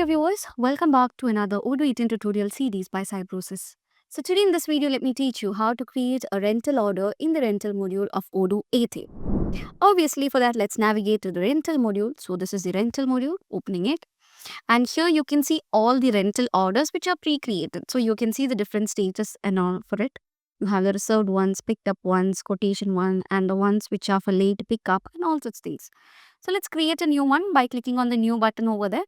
dear viewers, welcome back to another Odoo 18 tutorial series by Cybrosys. So today in this video, let me teach you how to create a rental order in the rental module of Odoo 18. Obviously for that, let's navigate to the rental module. So this is the rental module, opening it. And here you can see all the rental orders which are pre-created. So you can see the different status and all for it. You have the reserved ones, picked up ones, quotation one, and the ones which are for late pickup and all such things. So let's create a new one by clicking on the new button over there.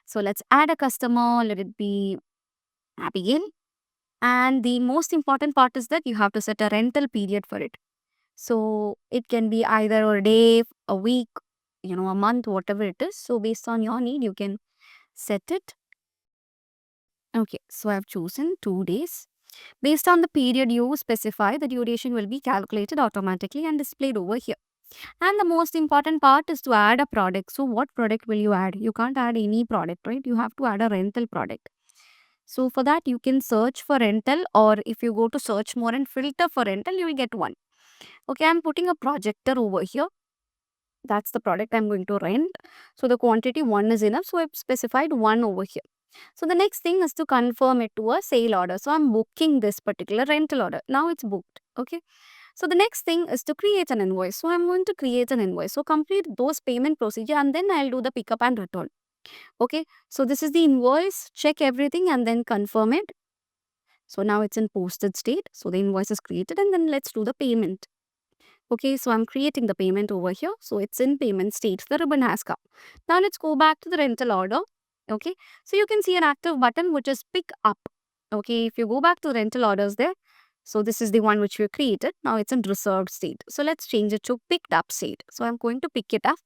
So let's add a customer, let it be Abigail. And the most important part is that you have to set a rental period for it. So it can be either a day, a week, a month, whatever it is. So based on your need, you can set it. Okay, so I've chosen 2 days. Based on the period you specify, the duration will be calculated automatically and displayed over here. And the most important part is to add a product. So what product will you add? You can't add any product, right? You have to add a rental product. So for that, you can search for rental, or if you go to search more and filter for rental, you will get one. Okay, I'm putting a projector over here. That's the product I'm going to rent. So the quantity 1 is enough. So I've specified 1 over here. So the next thing is to confirm it to a sale order. So I'm booking this particular rental order. Now it's booked. Okay. So the next thing is to create an invoice. So I'm going to create an invoice. So complete those payment procedure and then I'll do the pickup and return. Okay. So this is the invoice. Check everything and then confirm it. So now it's in posted state. So the invoice is created and then let's do the payment. Okay, so I'm creating the payment over here. So it's in payment state. The ribbon has come. Now let's go back to the rental order. Okay, so you can see an active button which is pick up. Okay, if you go back to rental orders there, so this is the one which we created. Now it's in reserved state. So let's change it to picked up state. So I'm going to pick it up.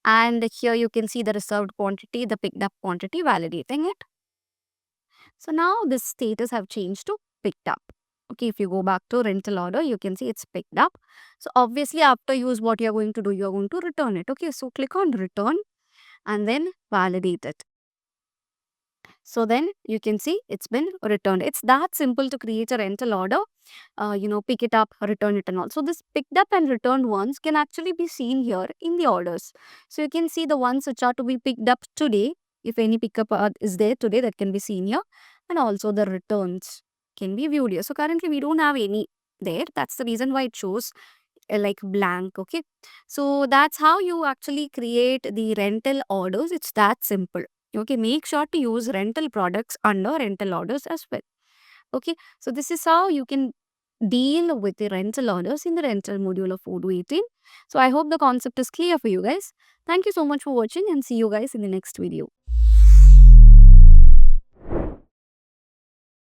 And here you can see the reserved quantity, the picked up quantity, validating it. So now this status have changed to picked up. Okay, if you go back to rental order, you can see it's picked up. So obviously after use, what you're going to do, you're going to return it. Okay, so click on return and then validate it. So then you can see it's been returned. It's that simple to create a rental order, pick it up, return it and all. So this picked up and returned ones can actually be seen here in the orders. So you can see the ones which are to be picked up today. If any pickup is there today, that can be seen here. And also the returns can be viewed here. So currently we don't have any there. That's the reason why it shows like blank. Okay. So that's how you actually create the rental orders. It's that simple. Okay, make sure to use rental products under rental orders as well. Okay, so this is how you can deal with the rental orders in the rental module of Odoo 18. So I hope the concept is clear for you guys. Thank you so much for watching and see you guys in the next video.